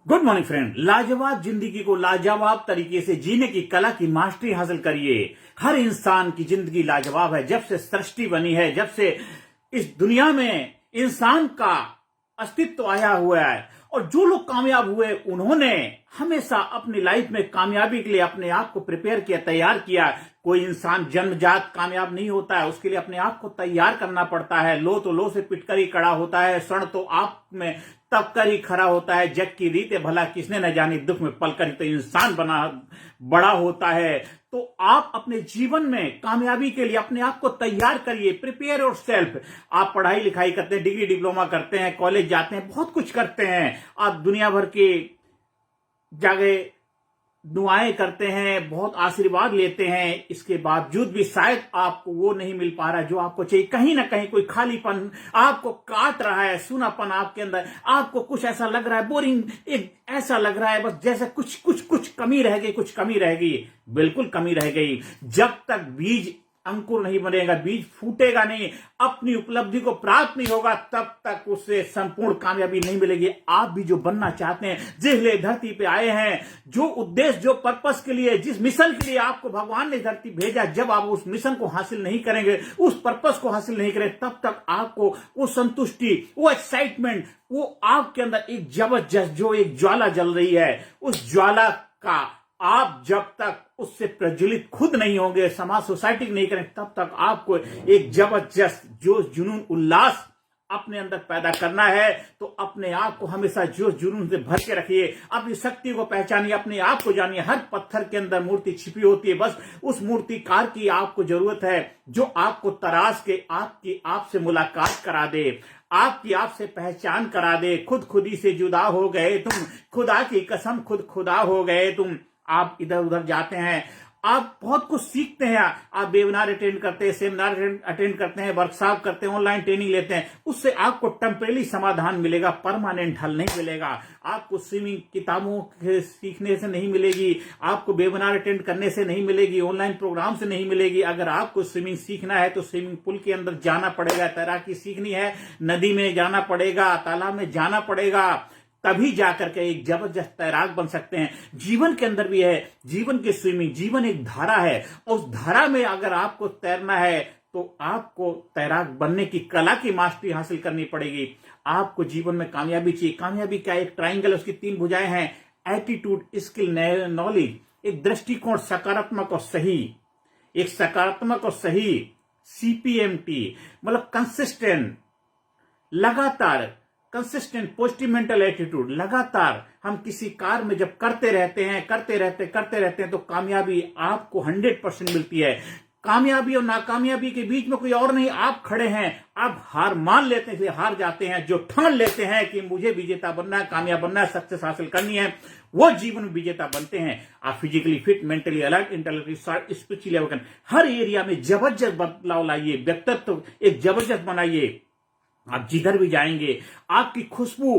Good morning friend. लाजवाब जिंदगी को लाजवाब तरीके से जीने की कला की मास्टरी हासिल करिए। हर इंसान की जिंदगी लाजवाब है। जब से सृष्टि बनी है, जब से इस दुनिया में इंसान का अस्तित्व आया हुआ है, और जो लोग कामयाब हुए उन्होंने हमेशा अपनी लाइफ में कामयाबी के लिए अपने आप को प्रिपेयर किया, तैयार किया। कोई इंसान जन्मजात कामयाब नहीं होता है, उसके लिए अपने आप को तैयार करना पड़ता है। लो तो लो से पिटकर ही खड़ा होता है, क्षण तो आप में तब कर ही खड़ा होता है। जग की रीते भला किसने न जानी, दुख में पलकर ही तो इंसान बड़ा होता है। तो आप अपने जीवन में कामयाबी के लिए अपने आप को तैयार करिए, प्रिपेयर योर सेल्फ। आप पढ़ाई लिखाई करते हैं, डिग्री डिप्लोमा करते हैं, कॉलेज जाते हैं, बहुत कुछ करते हैं, आप दुनिया भर के जगह दुआएं करते हैं, बहुत आशीर्वाद लेते हैं, इसके बावजूद भी शायद आपको वो नहीं मिल पा रहा जो आपको चाहिए। कहीं ना कहीं कोई खालीपन आपको काट रहा है, सूनापन आपके अंदर, आपको कुछ ऐसा लग रहा है, बोरिंग एक ऐसा लग रहा है, बस जैसे कुछ कमी रह गई, कुछ कमी रह गई। बिल्कुल कमी रह गई। जब तक बीज अंकुर नहीं बनेगा, बीज फूटेगा नहीं, अपनी उपलब्धि को प्राप्त नहीं होगा, तब तक उससे संपूर्ण कामयाबी नहीं मिलेगी। आप भी जो बनना चाहते हैं, जिस लिए धरती पे आए हैं, जो उद्देश्य, जो पर्पस के लिए, जिस मिशन के लिए आपको भगवान ने धरती भेजा, जब आप उस मिशन को हासिल नहीं करेंगे, उस पर्पस को हासिल नहीं करेंगे, तब तक आपको वो संतुष्टि, वो एक्साइटमेंट, वो आपके अंदर एक जबरदस्त जो एक ज्वाला जल रही है, उस ज्वाला का आप जब तक उससे प्रज्वलित खुद नहीं होंगे, समाज सोसाइटी नहीं करें, तब तक आपको एक जबरदस्त जोश, जुनून, उल्लास अपने अंदर पैदा करना है। तो अपने आप को हमेशा जोश जुनून से भर के रखिए, अपनी शक्ति को पहचानिए, अपने आप को जानिए। हर पत्थर के अंदर मूर्ति छिपी होती है, बस उस मूर्तिकार की आपको जरूरत है जो आपको तराश के आपकी आपसे मुलाकात करा दे, आपकी आपसे पहचान करा दे। खुदी से जुदा हो गए तुम, खुदा की कसम खुद खुदा हो गए तुम। आप इधर उधर जाते हैं, आप बहुत कुछ सीखते हैं, आप वेबिनार अटेंड करते हैं, सेमिनार अटेंड करते हैं, वर्कशॉप करते हैं, ऑनलाइन ट्रेनिंग लेते हैं, उससे आपको टेम्परेरी समाधान मिलेगा, परमानेंट हल नहीं मिलेगा। आपको स्विमिंग किताबों के सीखने से नहीं मिलेगी, आपको वेबिनार अटेंड करने से नहीं मिलेगी, ऑनलाइन प्रोग्राम से नहीं मिलेगी। अगर आपको स्विमिंग सीखना है तो स्विमिंग पूल के अंदर जाना पड़ेगा, तैराकी सीखनी है नदी में जाना पड़ेगा, तालाब में जाना पड़ेगा, तभी जाकर के एक जबरदस्त तैराक बन सकते हैं। जीवन के अंदर भी है, जीवन की स्विमिंग, जीवन एक धारा है, और उस धारा में अगर आपको तैरना है तो आपको तैराक बनने की कला की मास्टरी हासिल करनी पड़ेगी। आपको जीवन में कामयाबी चाहिए। कामयाबी का एक ट्राइंगल, उसकी 3 भुजाएं हैं, एटीट्यूड, स्किल, नॉलेज। एक दृष्टिकोण सकारात्मक और सही, एक सकारात्मक और सही CPMT, मतलब कंसिस्टेंट, लगातार कंसिस्टेंट पॉजिटिव मेंटल एटीट्यूड। लगातार हम किसी कार्य में जब करते रहते हैं तो कामयाबी आपको 100% मिलती है। कामयाबी और नाकामयाबी के बीच में कोई और नहीं, आप खड़े हैं। आप हार मान लेते हैं, फिर हार जाते हैं। जो ठान लेते हैं कि मुझे विजेता बनना है, कामयाब बनना है, सक्सेस हासिल करनी है, वो जीवन में विजेता बनते हैं। आप physically fit, mentally alert, intellectually, spiritually, हर एरिया में जबरदस्त बदलाव लाइए, व्यक्तित्व एक जबरदस्त बनाइए। आप जिधर भी जाएंगे आपकी खुशबू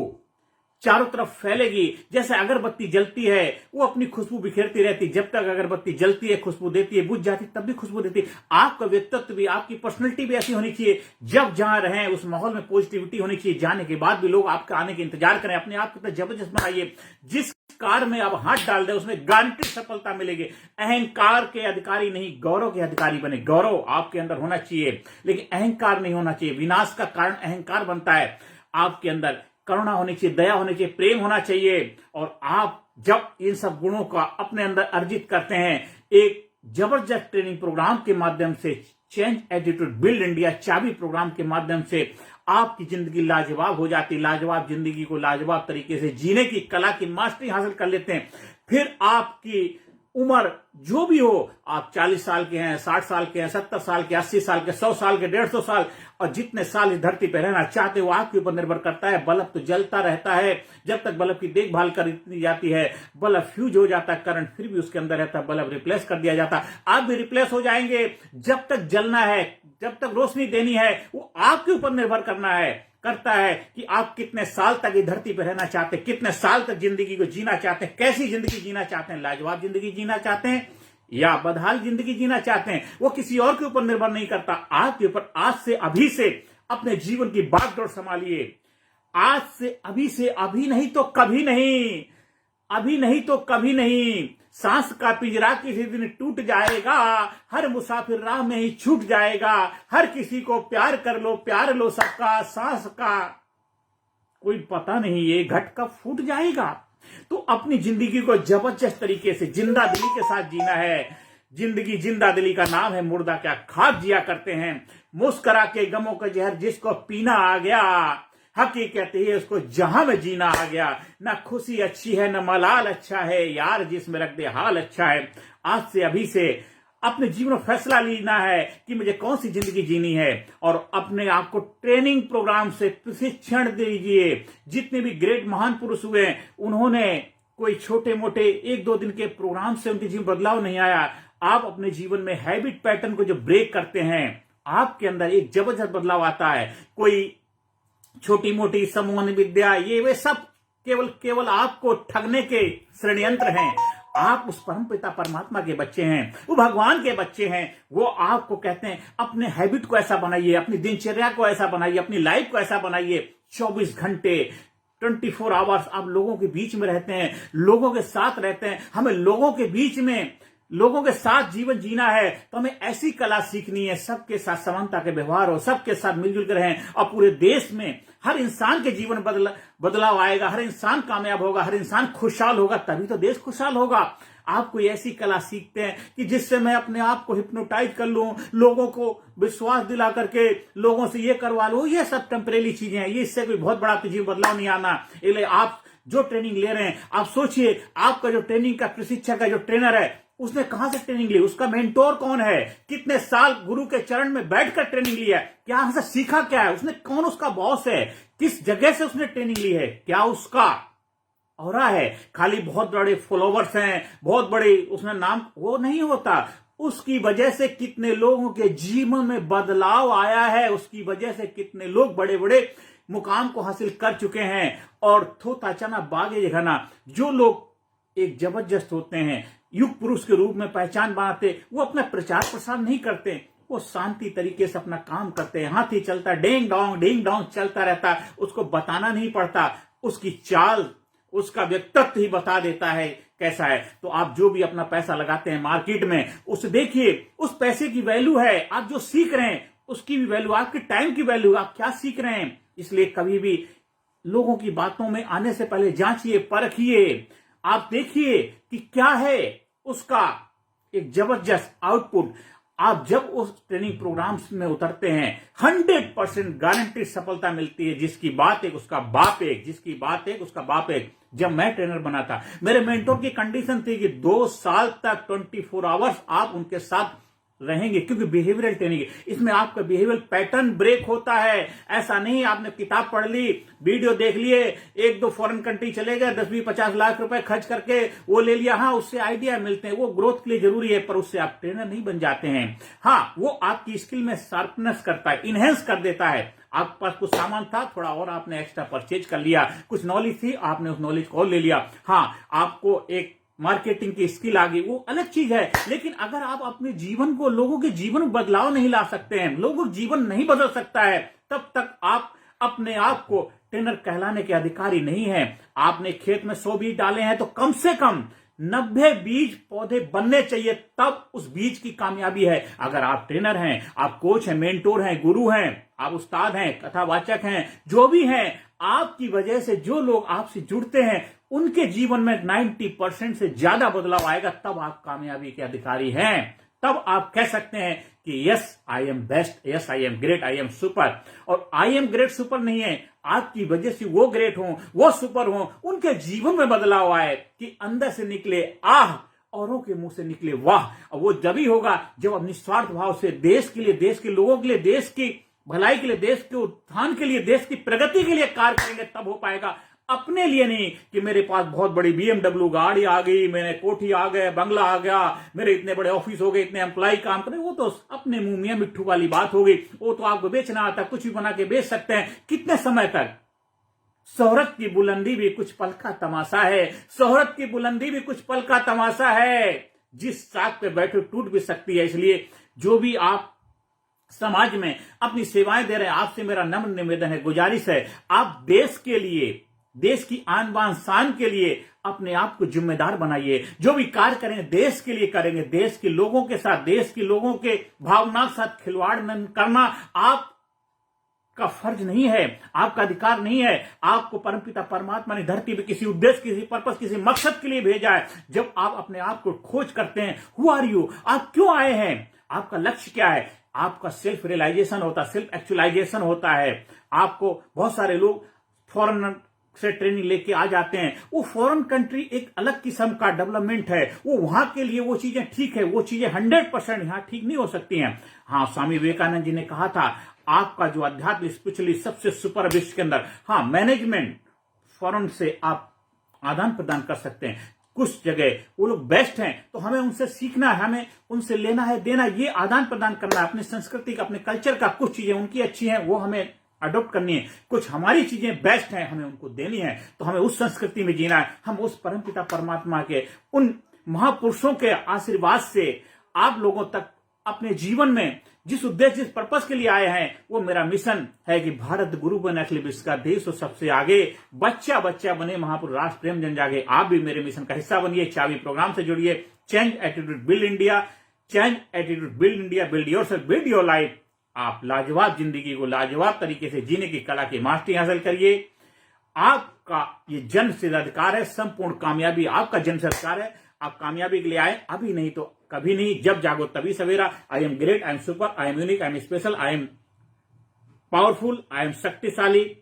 चारों तरफ फैलेगी। जैसे अगरबत्ती जलती है, वो अपनी खुशबू बिखेरती रहती, जब तक अगरबत्ती जलती है, खुशबू देती है, बुझ जाती तब भी खुशबू देती है। आपका व्यक्तित्व भी, आपकी पर्सनैलिटी भी ऐसी होनी चाहिए, जब जहां रहें उस माहौल में पॉजिटिविटी होनी चाहिए। जाने के बाद भी लोग आपके आने के इंतजार करें। अपने आप को जबरदस्त बनाइए। जिस कार में आप हाथ डाल दें उसमें गारंटी सफलता मिलेगी। अहंकार के अधिकारी नहीं, गौरव के अधिकारी बने। गौरव आपके अंदर होना चाहिए, लेकिन अहंकार नहीं होना चाहिए। विनाश का कारण अहंकार बनता है। आपके अंदर करुणा होनी चाहिए, दया होनी चाहिए, प्रेम होना चाहिए। और आप जब इन सब गुणों का अपने अंदर अर्जित करते हैं, एक जबरदस्त ट्रेनिंग प्रोग्राम के माध्यम से, चेंज एटीट्यूड बिल्ड इंडिया चाबी प्रोग्राम के माध्यम से आपकी जिंदगी लाजवाब हो जाती। लाजवाब जिंदगी को लाजवाब तरीके से जीने की कला की मास्टरी हासिल कर लेते हैं। फिर आपकी उम्र जो भी हो, आप 40 साल के हैं, 60 साल के हैं, 70 साल के, 80 साल के, 100 साल के, 150 साल, और जितने साल इस धरती पर रहना चाहते हो आपके ऊपर निर्भर करता है। बल्ब तो जलता रहता है, जब तक बल्ब की देखभाल करी जाती है। बल्ब फ्यूज हो जाता है, करंट फिर भी उसके अंदर रहता है, बल्ब रिप्लेस कर दिया जाता है। आप भी रिप्लेस हो जाएंगे। जब तक जलना है, जब तक रोशनी देनी है, वो आपके ऊपर निर्भर करता है कि आप कितने साल तक इस धरती पर रहना चाहते हैं, कितने साल तक जिंदगी को जीना चाहते हैं, कैसी जिंदगी जीना चाहते हैं। लाजवाब जिंदगी जीना चाहते हैं या बदहाल जिंदगी जीना चाहते हैं, वो किसी और के ऊपर निर्भर नहीं करता, आपके ऊपर। आज से अभी से अपने जीवन की बागडोर संभालिए। आज से अभी नहीं तो कभी नहीं। अभी नहीं तो कभी नहीं, सांस का पिंजरा किसी दिन टूट जाएगा, हर मुसाफिर राह में ही छूट जाएगा, हर किसी को प्यार लो सबका, सांस का कोई पता नहीं ये घट कब फूट जाएगा। तो अपनी जिंदगी को जबरदस्त तरीके से जिंदा दिली के साथ जीना है। जिंदगी जिंदा दिली का नाम है, मुर्दा क्या खाक जिया करते हैं। मुस्करा के गमों का जहर जिसको पीना आ गया, हकीकत है उसको जहां में जीना आ गया। ना खुशी अच्छी है न मलाल अच्छा है, यार जिसमें रख दे हाल अच्छा है। आज से अभी से अपने जीवन में फैसला लेना है कि मुझे कौन सी जिंदगी जीनी है, और अपने आप को ट्रेनिंग प्रोग्राम से प्रशिक्षण दीजिए। जितने भी ग्रेट महान पुरुष हुए, उन्होंने कोई छोटे मोटे 1-2 दिन के प्रोग्राम से उनके जीवन बदलाव नहीं आया। आप अपने जीवन में हैबिट पैटर्न को जो ब्रेक करते हैं, आपके अंदर एक जबरदस्त बदलाव आता है। कोई छोटी मोटी समूह विद्या ये वे सब केवल आपको ठगने के षड्यंत्र हैं। आप उस परमपिता परमात्मा के बच्चे हैं, वो भगवान के बच्चे हैं। वो आपको कहते हैं अपने हैबिट को ऐसा बनाइए, अपनी दिनचर्या को ऐसा बनाइए, अपनी लाइफ को ऐसा बनाइए। 24 घंटे 24 आवर्स आप लोगों के बीच में रहते हैं, लोगों के साथ रहते हैं। हमें लोगों के बीच में, लोगों के साथ जीवन जीना है, तो हमें ऐसी कला सीखनी है, सबके साथ समानता के व्यवहार हो, सबके साथ मिलजुल कर रहें, और पूरे देश में हर इंसान के जीवन बदलाव आएगा, हर इंसान कामयाब होगा, हर इंसान खुशहाल होगा, तभी तो देश खुशहाल होगा। आप कोई ऐसी कला सीखते हैं कि जिससे मैं अपने आप को हिप्नोटाइज कर लूं, लोगों को विश्वास दिला करके लोगों से ये करवा लूं, ये सब टेम्परेरी चीजें हैं, ये इससे कोई बहुत बड़ा जीवन बदलाव नहीं आना। इसलिए आप जो ट्रेनिंग ले रहे हैं, आप सोचिए आपका जो ट्रेनिंग का प्रशिक्षक है, जो ट्रेनर है, उसने कहां से ट्रेनिंग ली, उसका मेंटोर कौन है, कितने साल गुरु के चरण में बैठकर ट्रेनिंग लिया है, क्या हमसे सीखा क्या है, उसने कौन उसका बॉस है, किस जगह से उसने ट्रेनिंग ली है, क्या उसका ऑरा है। खाली बहुत बड़े फॉलोवर्स हैं, बहुत बड़े उसने नाम, वो नहीं होता। उसकी वजह से कितने लोगों के जीवन में बदलाव आया है, उसकी वजह से कितने लोग बड़े बड़े मुकाम को हासिल कर चुके हैं। और थोता चना बागे घना, जो लोग एक जबरदस्त होते हैं, युग पुरुष के रूप में पहचान बनाते, वो अपना प्रचार प्रसार नहीं करते, वो शांति तरीके से अपना काम करते हैं। हाथी चलता डेंग डोंग चलता रहता, उसको बताना नहीं पड़ता, उसकी चाल, उसका व्यक्तित्व ही बता देता है कैसा है। तो आप जो भी अपना पैसा लगाते हैं मार्केट में, उसे देखिए, उस पैसे की वैल्यू है, आप जो सीख रहे हैं उसकी भी वैल्यू, आपके टाइम की वैल्यू, आप क्या सीख रहे हैं। इसलिए कभी भी लोगों की बातों में आने से पहले जांचिए, परखिए, आप देखिए कि क्या है उसका एक जबरदस्त आउटपुट। आप जब उस ट्रेनिंग प्रोग्राम्स में उतरते हैं, 100% गारंटी सफलता मिलती है। जिसकी बात एक उसका बाप एक, जिसकी बात एक उसका बाप एक। जब मैं ट्रेनर बना था, मेरे मेंटोर की कंडीशन थी कि 2 साल तक 24 आवर्स आप उनके साथ रहेंगे, क्योंकि बिहेवियरल ट्रेनिंग है, इसमें आपका बिहेवियरल पैटर्न ब्रेक होता है। ऐसा नहीं आपने किताब पढ़ ली, वीडियो देख लिए, 1-2 फॉरेन कंट्री चले गए, 10-20-50 लाख रुपए खर्च करके वो ले लिया। हाँ, उससे आइडिया मिलते हैं, वो ग्रोथ के लिए जरूरी है, पर उससे आप ट्रेनर नहीं बन जाते हैं। हाँ, वो आपकी स्किल में शार्पनेस करता है, इनहेंस कर देता है। आपके पास कुछ सामान था, थोड़ा और आपने एक्स्ट्रा परचेज कर लिया, कुछ नॉलेज थी, आपने उस नॉलेज को ले लिया। हाँ, आपको एक मार्केटिंग की स्किल आ गई, वो अलग चीज है। लेकिन अगर आप अपने जीवन को, लोगों के जीवन में बदलाव नहीं ला सकते हैं, लोगों का जीवन नहीं बदल सकता है, तब तक आप अपने आप को ट्रेनर कहलाने के अधिकारी नहीं है। आपने खेत में 100 बीज डाले हैं, तो कम से कम 90 बीज पौधे बनने चाहिए, तब उस बीज की कामयाबी है। अगर आप ट्रेनर हैं, आप कोच हैं, मेंटोर हैं, गुरु हैं, आप उस्ताद हैं, कथावाचक हैं, जो भी हैं, आपकी वजह से जो लोग आपसे जुड़ते हैं, उनके जीवन में 90% से ज्यादा बदलाव आएगा, तब आप कामयाबी के अधिकारी हैं। तब आप कह सकते हैं कि yes I am best, yes I am great, I am super. और आई एम ग्रेट सुपर नहीं है, आपकी वजह से वो ग्रेट हो, वो सुपर हो, उनके जीवन में बदलाव आए कि अंदर से निकले आह, औरों के मुंह से निकले वाह। और वो जब ही होगा जब आप निस्वार्थ भाव से देश के लिए, देश के लोगों के लिए, देश की भलाई के लिए, देश के उत्थान के लिए, देश की प्रगति के लिए कार्य करेंगे, तब हो पाएगा। अपने लिए नहीं कि मेरे पास बहुत बड़ी BMW गाड़ी आ गई, मेरे कोठी आ गए, बंगला आ गया, मेरे इतने बड़े ऑफिस हो गए, इतने एम्प्लॉय काम करें, वो तो अपने मुंह मियां मिट्ठू वाली बात हो गई। वो तो आपको बेचना आता, कुछ भी बना के बेच सकते हैं। कितने समय तक? शोहरत की बुलंदी भी कुछ पल का तमाशा है, शोहरत की बुलंदी भी कुछ पल का तमाशा है, जिस साथ पे बैठे टूट भी सकती है। इसलिए जो भी आप समाज में अपनी सेवाएं दे रहे हैं, आपसे मेरा नम्र निवेदन है, गुजारिश है, आप देश के लिए, देश की आन बान शान के लिए अपने आप को जिम्मेदार बनाइए। जो भी कार्य करेंगे देश के लिए करेंगे, देश के लोगों के साथ, देश के लोगों के भावना के साथ खिलवाड़ न करना आपका फर्ज नहीं है, आपका अधिकार नहीं है। आपको परमपिता परमात्मा ने धरती पे किसी उद्देश्य, किसी पर्पस, किसी मकसद के लिए भेजा है। जब आप अपने आप को खोज करते हैं, हु आर यू, आप क्यों आए हैं, आपका लक्ष्य क्या है, आपका सेल्फ रियलाइजेशन होता है, सेल्फ एक्चुअलाइजेशन होता है। आपको बहुत सारे लोग फॉरेन से ट्रेनिंग लेके आ जाते हैं, वो फॉरेन कंट्री एक अलग किस्म का डेवलपमेंट है, वो वहां के लिए वो चीजें ठीक है, वो चीजें 100% यहां ठीक नहीं हो सकती हैं। हाँ, स्वामी विवेकानंद जी ने कहा था, आपका जो अध्यात्म स्पिरिचुअली सबसे सुपर विश्व के अंदर, हाँ मैनेजमेंट फॉरेन से आप आदान प्रदान कर सकते हैं। कुछ जगह वो लोग बेस्ट हैं तो हमें उनसे सीखना है, हमें उनसे लेना है, देना, ये आदान प्रदान करना है। अपनी संस्कृति का, अपने कल्चर का कुछ चीजें उनकी अच्छी हैं, वो हमें अडॉप्ट करनी है। कुछ हमारी चीजें बेस्ट हैं, हमें उनको देनी है। तो हमें उस संस्कृति में जीना है। हम उस परमपिता परमात्मा के, उन महापुरुषों के आशीर्वाद से आप लोगों तक अपने जीवन में जिस उद्देश्य, जिस पर्पस के लिए आए हैं, वो मेरा मिशन है कि भारत गुरु बने, अखिल विश्व का देश और सबसे आगे, बच्चा बच्चा बने, महापुरुष राष्ट्र प्रेम जन जागे। आप भी मेरे मिशन का हिस्सा बनिए। चाबी प्रोग्राम से जुड़िए। Change attitude build India, change attitude build India, build yourself, build your life. आप लाजवाब जिंदगी को लाजवाब तरीके से जीने की कला की मास्टरी हासिल करिए। आपका ये जन्म सिद्ध अधिकार है, संपूर्ण कामयाबी आपका जन्म सिद्ध अधिकार है। आप कामयाबी के लिए आए, अभी नहीं तो कभी नहीं, जब जागो तभी सवेरा। I am great, I am super, I am unique, I am special, I am powerful, I am शक्तिशाली,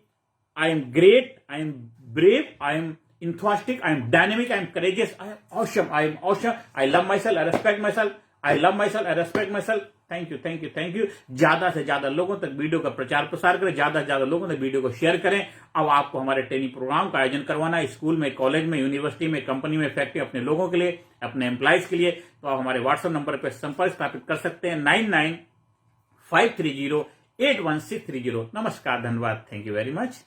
I am great, I am brave, I am enthusiastic, I am dynamic, I am courageous, I am awesome, I am awesome, I love myself, I respect myself, I love myself, I respect myself। Thank you, thank you, thank you. ज्यादा से ज्यादा लोगों तक video का प्रचार प्रसार करें, ज्यादा से ज्यादा लोगों तक वीडियो को शेयर करें। अब आपको हमारे ट्रेनिंग प्रोग्राम का आयोजन करवाना है, स्कूल में, कॉलेज में, यूनिवर्सिटी में, कंपनी में, फैक्ट्री, अपने लोगों के लिए, अपने एम्प्लॉइज के लिए। तो आप हमारे व्हाट्सएप नंबर पर संपर्क स्थापित कर सकते हैं 9953081630। नमस्कार, धन्यवाद, थैंक यू वेरी मच।